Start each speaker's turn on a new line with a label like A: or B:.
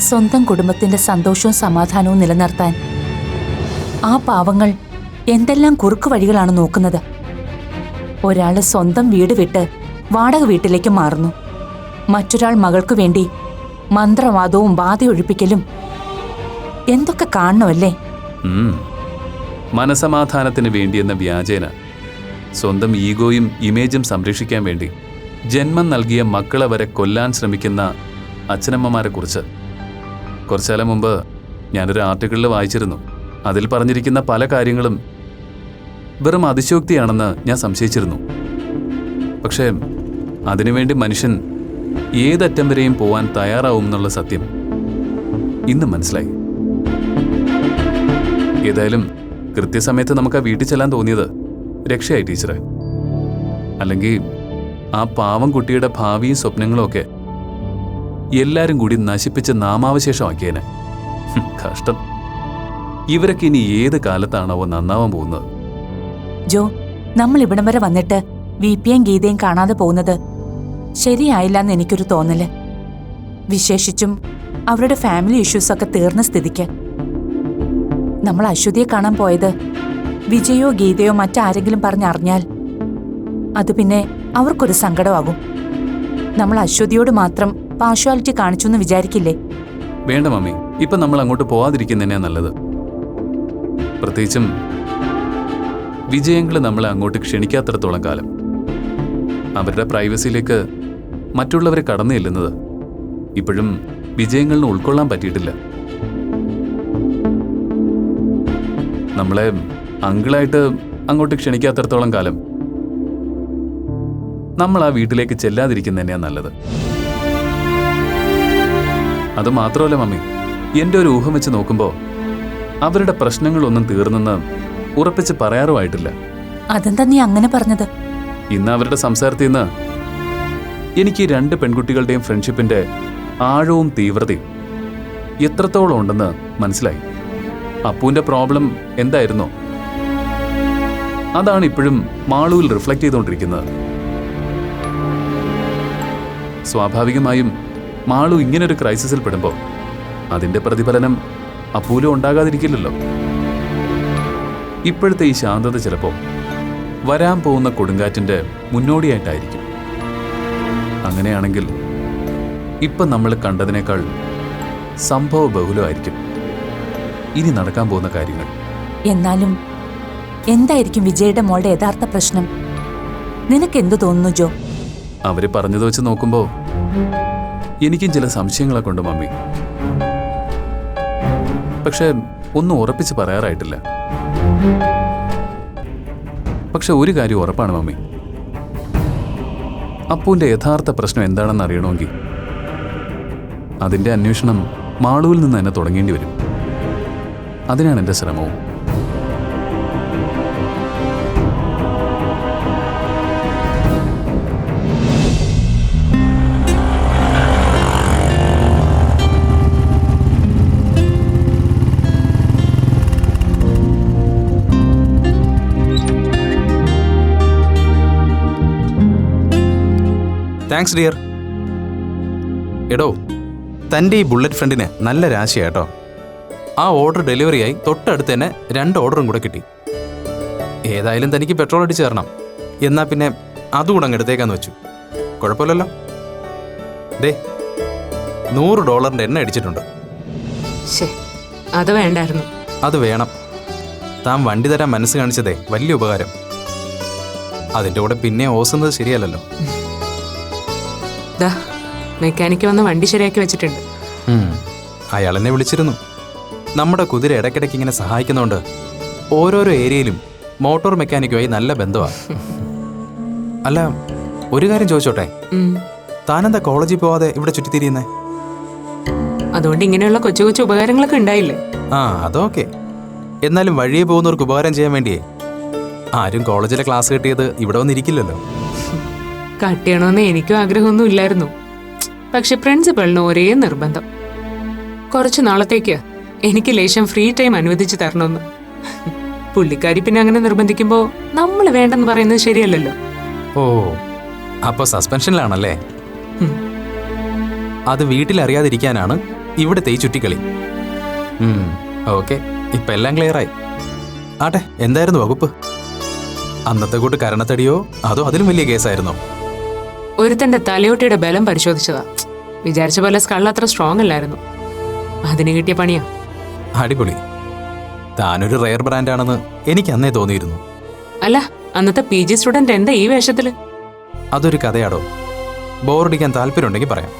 A: സ്വന്തം കുടുംബത്തിന്റെ സന്തോഷവും സമാധാനവും നിലനിർത്താൻ ആ പാവങ്ങൾ എന്തെല്ലാം കുറുക്കു വഴികളാണ് നോക്കുന്നത്. ഒരാള് സ്വന്തം വീട് വിട്ട് വാടക വീട്ടിലേക്ക് മാറുന്നു. മറ്റൊരാൾ മകൾക്കു വേണ്ടി മന്ത്രവാദവും ബാധയൊഴിപ്പിക്കലും. എന്തൊക്കെ കാണണമല്ലേ?
B: മനസമാധാനത്തിന് വേണ്ടിയെന്ന വ്യാജേന സ്വന്തം ഈഗോയും ഇമേജും സംരക്ഷിക്കാൻ വേണ്ടി ജന്മം നൽകിയ മക്കളെ വരെ കൊല്ലാൻ ശ്രമിക്കുന്ന അച്ഛനമ്മമാരെക്കുറിച്ച് കുറച്ചുകാലം മുമ്പ് ഞാനൊരു ആർട്ടിക്കിളിൽ വായിച്ചിരുന്നു. അതിൽ പറഞ്ഞിരിക്കുന്ന പല കാര്യങ്ങളും വെറും അതിശയോക്തിയാണെന്ന് ഞാൻ സംശയിച്ചിരുന്നു. പക്ഷേ അതിനുവേണ്ടി മനുഷ്യൻ ഏതറ്റം വരെയും പോവാൻ തയ്യാറാവും എന്നുള്ള സത്യം ഇന്ന് മനസ്സിലായി. ഏതായാലും കൃത്യസമയത്ത് നമുക്ക് ആ വീട്ടിൽ ചെല്ലാൻ തോന്നിയത് രക്ഷയായി ടീച്ചറെ. അല്ലെങ്കിൽ ആ പാവം കുട്ടിയുടെ ഭാവിയും സ്വപ്നങ്ങളും ഒക്കെ എല്ലാരും കൂടി നശിപ്പിച്ച് നാമാവശേഷമാക്കിയേനെ. കഷ്ടം. ഇവരൊക്കെ ഇനി ഏത് കാലത്താണാവോ നന്നാവാൻ പോകുന്നത്?
A: ജോ, നമ്മൾ ഇവിടം വരെ വന്നിട്ട് വിപിയും ഗീതയും കാണാതെ പോകുന്നത് ശരിയായില്ലെന്ന് എനിക്കൊരു തോന്നല്. വിശേഷിച്ചും അവരുടെ ഫാമിലി ഇഷ്യൂസൊക്കെ തീർന്ന സ്ഥിതിക്ക്. നമ്മൾ അശ്വതിയെ കാണാൻ പോയത് വിജയോ ഗീതയോ മറ്റാരെങ്കിലും പറഞ്ഞറിഞ്ഞാൽ അത് പിന്നെ അവർക്കൊരു സങ്കടമാകും. നമ്മൾ അശ്വതിയോട് മാത്രം പാർഷ്വാലിറ്റി കാണിച്ചു എന്ന് വിചാരിക്കില്ലേ?
B: വേണ്ട മമ്മി, ഇപ്പൊ നമ്മൾ അങ്ങോട്ട് പോവാതിരിക്കുന്നതന്നെയാ നല്ലത്. പ്രത്യേകിച്ചും വിജയങ്ങള് നമ്മളെ അങ്ങോട്ട് ക്ഷണിക്കാത്തിടത്തോളം കാലം അവരുടെ പ്രൈവസിയിലേക്ക് മറ്റുള്ളവരെ കടന്നു ചെല്ലുന്നത് ഇപ്പോഴും വിജയങ്ങളിന് ഉൾക്കൊള്ളാൻ പറ്റിയിട്ടില്ല. നമ്മളെ അങ്കിളായിട്ട് അങ്ങോട്ട് ക്ഷണിക്കാത്തിടത്തോളം കാലം നമ്മൾ ആ വീട്ടിലേക്ക് ചെല്ലാതിരിക്കുന്നതന്നെയാ നല്ലത്. അത് മാത്രമല്ല മമ്മി, എൻ്റെ ഒരു ഊഹം വെച്ച് നോക്കുമ്പോൾ അവരുടെ പ്രശ്നങ്ങളൊന്നും തീർന്നെന്ന് ഉറപ്പിച്ച് പറയാറുമായിട്ടില്ല.
A: അതെന്താ നീ അങ്ങനെ പറഞ്ഞത്?
B: ഇന്ന് അവരുടെ സംസാരത്തിൽ നിന്ന് എനിക്ക് രണ്ട് പെൺകുട്ടികളുടെയും ഫ്രണ്ട്ഷിപ്പിന്റെ ആഴവും തീവ്രതയും എത്രത്തോളം ഉണ്ടെന്ന് മനസ്സിലായി. അപ്പുവിന്റെ പ്രോബ്ലം എന്തായിരുന്നോ അതാണ് ഇപ്പോഴും മാളുവിൽ റിഫ്ലക്ട് ചെയ്തുകൊണ്ടിരിക്കുന്നത്. സ്വാഭാവികമായും മാളു ഇങ്ങനൊരു ക്രൈസിസിൽ പെടുമ്പോൾ അതിന്റെ പ്രതിഫലനം അപ്പൂലും ഉണ്ടാകാതിരിക്കില്ലല്ലോ. ഇപ്പോഴത്തെ ഈ ശാന്തത ചിലപ്പോൾ വരാൻ പോകുന്ന കൊടുങ്കാറ്റിന്റെ മുന്നോടിയായിട്ടായിരിക്കും. അങ്ങനെയാണെങ്കിൽ ഇപ്പം നമ്മൾ കണ്ടതിനേക്കാൾ സംഭവ ബഹുലമായിരിക്കും ഇനി നടക്കാൻ പോകുന്ന കാര്യങ്ങൾ.
A: എന്നാലും എന്തായിരിക്കും വിജയുടെ മോളുടെ യഥാർത്ഥ പ്രശ്നം? നിനക്കെന്തു തോന്നുന്നു ജോ?
B: അവര് പറഞ്ഞത് വെച്ച് നോക്കുമ്പോൾ എനിക്കും ചില സംശയങ്ങളൊക്കെ ഉണ്ട് മമ്മി. പക്ഷെ ഒന്നും ഉറപ്പിച്ച് പറയാറായിട്ടില്ല. പക്ഷെ ഒരു കാര്യം ഉറപ്പാണ് മമ്മി, അപ്പുവിന്റെ യഥാർത്ഥ പ്രശ്നം എന്താണെന്ന് അറിയണമെങ്കിൽ അതിന്റെ അന്വേഷണം മാളുവിൽ നിന്ന് തന്നെ തുടങ്ങേണ്ടി വരും. അതിനാണ് എൻ്റെ ശ്രമവും.
C: Thanks dear. എടോ, തൻ്റെ ഈ ബുള്ളറ്റ് ഫ്രണ്ടിന് നല്ല രാശിയാട്ടോ. ആ ഓർഡർ ഡെലിവറിയായി തൊട്ടടുത്ത് തന്നെ 2 ഓർഡറും കൂടെ കിട്ടി. ഏതായാലും തനിക്ക് പെട്രോൾ അടിച്ച് തരണം. എന്നാൽ പിന്നെ അതുകൂടെ അങ്ങ് എടുത്തേക്കാന്ന് വെച്ചു. കുഴപ്പമില്ലല്ലോ. ദേ, $100 എണ്ണ അടിച്ചിട്ടുണ്ട്.
D: അത് വേണ്ടായിരുന്നു.
C: അത് വേണം. താൻ വണ്ടി തരാൻ മനസ്സ് കാണിച്ചതേ വലിയ ഉപകാരം. അതിൻ്റെ കൂടെ പിന്നെ ഓസുന്നത് ശരിയല്ലല്ലോ.
D: മെക്കാനിക്ക് വന്ന് വണ്ടി ശരിയാക്കി വെച്ചിട്ടുണ്ട്.
C: അയാൾ എന്നെ വിളിച്ചിരുന്നു. നമ്മുടെ കുതിര ഇടയ്ക്കിടയ്ക്ക് ഇങ്ങനെ സഹായിക്കുന്നതുകൊണ്ട് ഓരോരോ ഏരിയയിലും മോട്ടോർ മെക്കാനിക്കുമായി നല്ല ബന്ധമാണ്. അല്ല, ഒരു കാര്യം ചോദിച്ചോട്ടെ, താനെന്താ കോളേജിൽ പോവാതെ ഇവിടെ ചുറ്റിത്തിരിയുന്നേ?
D: അതുകൊണ്ട് ഇങ്ങനെയുള്ള കൊച്ചു കൊച്ചു ഉപകാരങ്ങളൊക്കെ ഉണ്ടായില്ലേ?
C: അതൊക്കെ. എന്നാലും വഴിയെ പോകുന്നവർക്ക് ഉപകാരം ചെയ്യാൻ വേണ്ടിയേ ആരും കോളേജിലെ ക്ലാസ് കിട്ടിയത് ഇവിടെ വന്നിരിക്കില്ലല്ലോ.
D: കട്ടിയണമെന്ന് എനിക്കും ആഗ്രഹമൊന്നും ഇല്ലായിരുന്നു. പക്ഷെ പ്രിൻസിപ്പളിന് ഒരേ നിർബന്ധം, കുറച്ചു നാളത്തേക്ക് എനിക്ക് ലേശം ഫ്രീ ടൈം അനുവദിച്ചു തരണമെന്ന്. പുള്ളിക്കാരി പിന്നെ അങ്ങനെ നിർബന്ധിക്കുമ്പോ നമ്മൾ വേണ്ടെന്ന് പറയുന്നത് ശരിയല്ലല്ലോ.
C: ഓ, അപ്പൊ സസ്പെൻഷനിലാണല്ലേ? അത് വീട്ടിൽ അറിയാതിരിക്കാനാണ് ഇവിടുത്തെ ഈ ചുറ്റിക്കളി. ഓക്കെ, ഇപ്പൊ എല്ലാം ക്ലിയറായി. ആട്ടെ, എന്തായിരുന്നു വകുപ്പ്? അന്നത്തെ കൂട്ട് കരണത്തടിയോ അതോ അതിലും വലിയ കേസായിരുന്നോ?
D: ഒരുത്തന്റെ തലയോട്ടിയുടെ ബലം പരിശോധിച്ചതാ. വിചാരിച്ച പോലെ സ്കൾ അത്ര സ്ട്രോങ് അല്ലായിരുന്നു. അതിന് കിട്ടിയ പണിയാ.
C: അടിപൊളി. താനൊരു റെയർ ബ്രാൻഡാണെന്ന് എനിക്ക് അന്നേ തോന്നിയിരുന്നു.
D: അല്ല, അന്നത്തെ PG സ്റ്റുഡന്റ് എന്താ ഈ വേഷത്തില്?
C: അതൊരു കഥയാടോ. ബോറടിക്കാൻ താല്പര്യമുണ്ടെങ്കിൽ പറയാം.